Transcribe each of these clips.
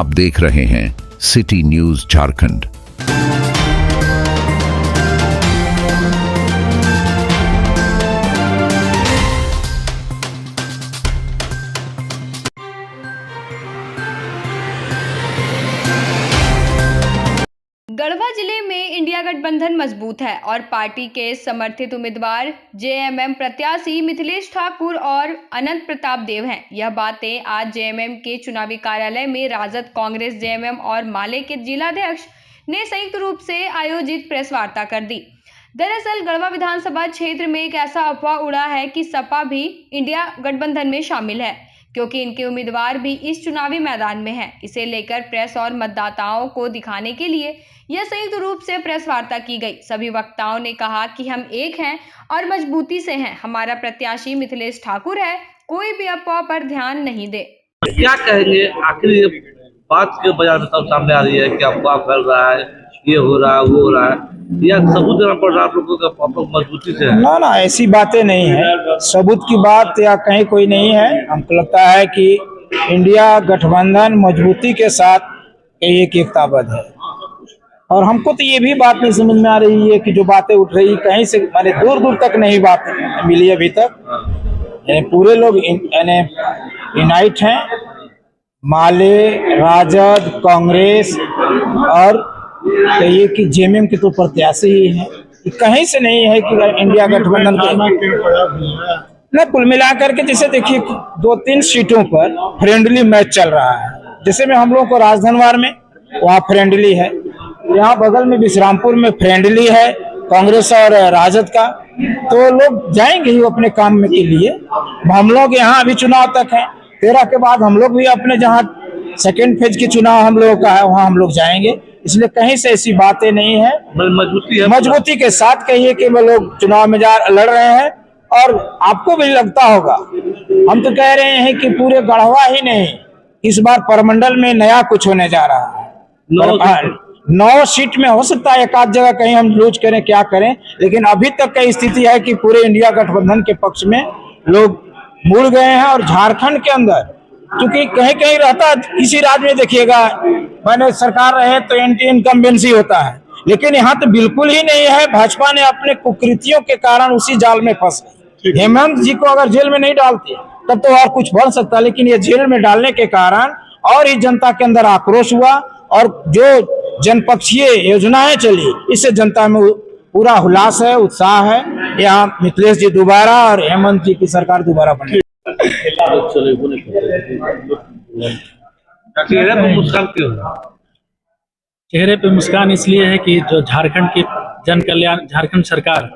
आप देख रहे हैं सिटी न्यूज झारखंड। गढ़वा जिले में इंडिया गठबंधन मजबूत है और पार्टी के समर्थित उम्मीदवार जेएमएम प्रत्याशी मिथिलेश ठाकुर और अनंत प्रताप देव हैं। यह बातें आज जेएमएम के चुनावी कार्यालय में राजद, कांग्रेस, जेएमएम और माले के जिलाध्यक्ष ने संयुक्त रूप से आयोजित प्रेस वार्ता कर दी। दरअसल गढ़वा विधानसभा क्षेत्र में एक ऐसा अफवाह उड़ा है कि सपा भी इंडिया गठबंधन में शामिल है, क्योंकि इनके उम्मीदवार भी इस चुनावी मैदान में हैं। इसे लेकर प्रेस और मतदाताओं को दिखाने के लिए यह संयुक्त रूप से प्रेस वार्ता की गई। सभी वक्ताओं ने कहा कि हम एक हैं और मजबूती से हैं। हमारा प्रत्याशी मिथिलेश ठाकुर है, कोई भी अफवाह पर ध्यान नहीं दे। क्या कहेंगे, आखिर ये बात के बाजार में सब सामने आ रही है कि अफवाह फैल रहा है, ये हो रहा है, वो हो रहा है, या सबूत देना पड़ रहा है आप लोगों को मजबूती से? ना, ऐसी बातें नहीं है। सबूत की बात या कहीं कोई नहीं है। हमको लगता है कि इंडिया गठबंधन मजबूती के साथ एक एकताबद्ध है, और हमको तो ये भी बात नहीं समझ में आ रही है कि जो बातें उठ रही कहीं से माने दूर दूर तक नहीं बात मिली अभी तक। पूरे लोग यूनाइट हैं, माले, राजद, कांग्रेस और कहिए कि जेएमएम के तो प्रत्याशी ही हैं। कहीं से नहीं है कि इंडिया गठबंधन के न कुल मिलाकर के जैसे देखिए 2-3 सीटों पर फ्रेंडली मैच चल रहा है। जैसे में हम लोग को राजधनवार में वहाँ फ्रेंडली है, यहाँ बगल में विश्रामपुर में फ्रेंडली है कांग्रेस और राजद का, तो लोग जाएंगे ही अपने काम में के लिए। हम लोग यहाँ अभी चुनाव तक है, 13 के बाद हम लोग भी अपने जहाँ सेकेंड फेज के चुनाव हम लोगों का है वहाँ हम लोग जाएंगे। इसलिए कहीं से ऐसी बातें नहीं है। मजबूती के साथ कहिए कि वो लोग चुनाव में लड़ रहे हैं, और आपको भी लगता होगा। हम तो कह रहे हैं कि पूरे गढ़वा ही नहीं, इस बार परमंडल में नया कुछ होने जा रहा है। 9 सीट में हो सकता है एक आध जगह कहीं हम लूज करें, क्या करें, लेकिन अभी तक की स्थिति है कि पूरे इंडिया गठबंधन के पक्ष में लोग मुड़ गए हैं। और झारखंड के अंदर क्योंकि कहीं कहीं रहता, किसी राज्य में देखिएगा मैंने सरकार रहे तो एंटी इनकम्बेंसी होता है, लेकिन यहाँ तो बिल्कुल ही नहीं है। भाजपा ने अपने कुकृतियों के कारण उसी जाल में फंस गई। हेमंत जी को अगर जेल में नहीं डालते तब तो और कुछ बन सकता, लेकिन ये जेल में डालने के कारण और ही जनता के अंदर आक्रोश हुआ, और जो जनपक्षीय योजनाएं चली इससे जनता में पूरा उल्लास है, उत्साह है। यहाँ मिथिलेश जी दोबारा और हेमंत जी की सरकार दोबारा बने। चेहरे पर मुस्कान क्यों? चेहरे पे मुस्कान इसलिए है कि जो झारखंड की झारखंड सरकार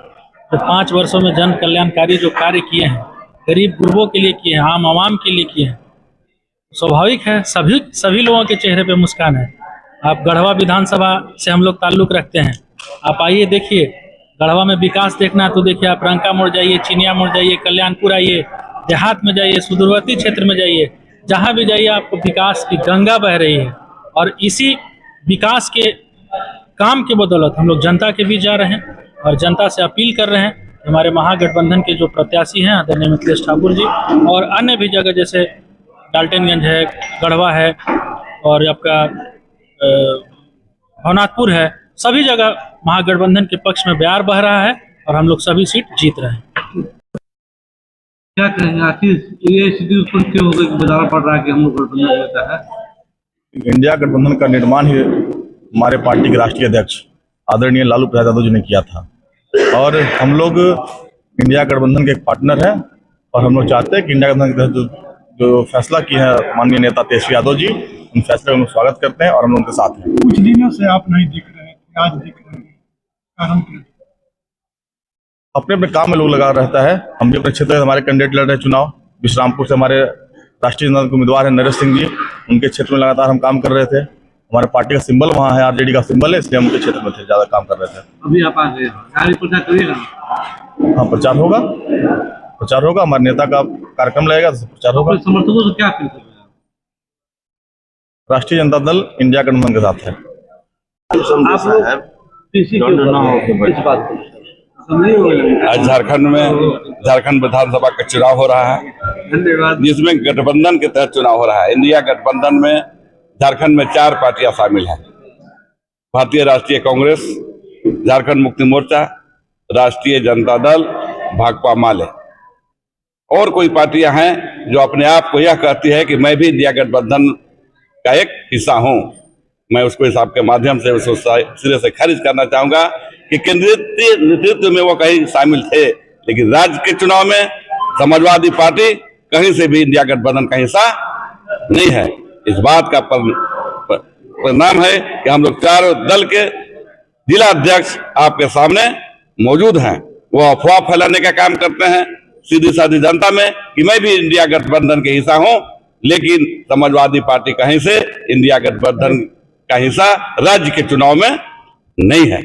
जो 5 वर्षों में जन कल्याणकारी जो कार्य किए हैं, गरीब गुरबों के लिए किए हैं, आम आवाम के लिए किए हैं, स्वाभाविक है सभी लोगों के चेहरे पे मुस्कान है। आप गढ़वा विधानसभा से हम लोग ताल्लुक रखते हैं। आप आइए देखिए, गढ़वा में विकास देखना है तो देखिए आप रंका मोड़ जाइए, चिनिया मोड़ जाइए, कल्याणपुर आइए, देहात में जाइए, सुदूरवर्ती क्षेत्र में जाइए, जहाँ भी जाइए आपको विकास की गंगा बह रही है। और इसी विकास के काम के बदौलत हम लोग जनता के बीच जा रहे हैं और जनता से अपील कर रहे हैं। हमारे महागठबंधन के जो प्रत्याशी हैं आदरणीय मिथिलेश ठाकुर जी, और अन्य भी जगह जैसे डाल्टनगंज है, गढ़वा है और आपका भवनाथपुर है, सभी जगह महागठबंधन के पक्ष में बयार बह रहा है और हम लोग सभी सीट जीत रहे हैं। क्या कहेंगे, आखिर ये स्थिति उत्पन्न क्यों हो गई कि बताना पड़ रहा है कि हम लोग गठबंधन रहता है? इंडिया गठबंधन का निर्माण ही हमारे पार्टी के राष्ट्रीय अध्यक्ष आदरणीय लालू प्रसाद यादव जी ने किया था, और हम लोग इंडिया गठबंधन के एक पार्टनर हैं, और हम लोग चाहते हैं कि इंडिया गठबंधन के तहत जो फैसला किया है माननीय नेता तेजस्वी यादव जी, उन फैसले का हम स्वागत करते हैं और हम लोग उनके साथ हैं। कुछ दिनों से आप नहीं दिख रहे हैं, आज दिख रहे हैं, कारण क्या? अपने अपने काम में लोग लगा रहता है। हम भी अपने क्षेत्र में हमारे कैंडिडेट लड़ रहे हैं चुनाव। विश्रामपुर से हमारे राष्ट्रीय जनता के उम्मीदवार हैं नरेश सिंह जी, उनके क्षेत्र में लगातार हम काम कर रहे थे। हमारे पार्टी का सिंबल वहाँ है, आरजेडी का सिंबल है, इसलिए हम उनके क्षेत्र में थे, ज्यादा काम कर रहे थे। अभी आप आ गए, प्रचार करिएगा? हाँ, प्रचार होगा, हमारे नेता का कार्यक्रम लगेगा तो प्रचार होगा। समर्थकों से क्या अपील कर रहे हैं? राष्ट्रीय जनता दल इंडिया गठबंधन के साथ है। आप लोग किसी के बात आज झारखंड विधानसभा का चुनाव हो रहा है, जिसमें गठबंधन के तहत चुनाव हो रहा है। इंडिया गठबंधन में झारखंड में 4 पार्टियां शामिल हैं। भारतीय राष्ट्रीय कांग्रेस, झारखंड मुक्ति मोर्चा, राष्ट्रीय जनता दल, भाकपा माले और कोई पार्टियां हैं जो अपने आप को यह कहती है कि मैं भी इंडिया गठबंधन का एक हिस्सा हूं। मैं उसको इस आपके माध्यम से उसको सिरे से खारिज करना चाहूंगा कि केंद्रीय नेतृत्व में वो कहीं शामिल थे, लेकिन राज्य के चुनाव में समाजवादी पार्टी कहीं से भी इंडिया गठबंधन का हिस्सा नहीं है। इस बात का परिणाम है कि हम लोग चारों दल के जिला अध्यक्ष आपके सामने मौजूद हैं। वो अफवाह फैलाने का काम करते हैं सीधी सादी जनता में कि मैं भी इंडिया गठबंधन के हिस्सा हूं, लेकिन समाजवादी पार्टी कहीं से इंडिया गठबंधन का हिस्सा राज्य के चुनाव में नहीं है।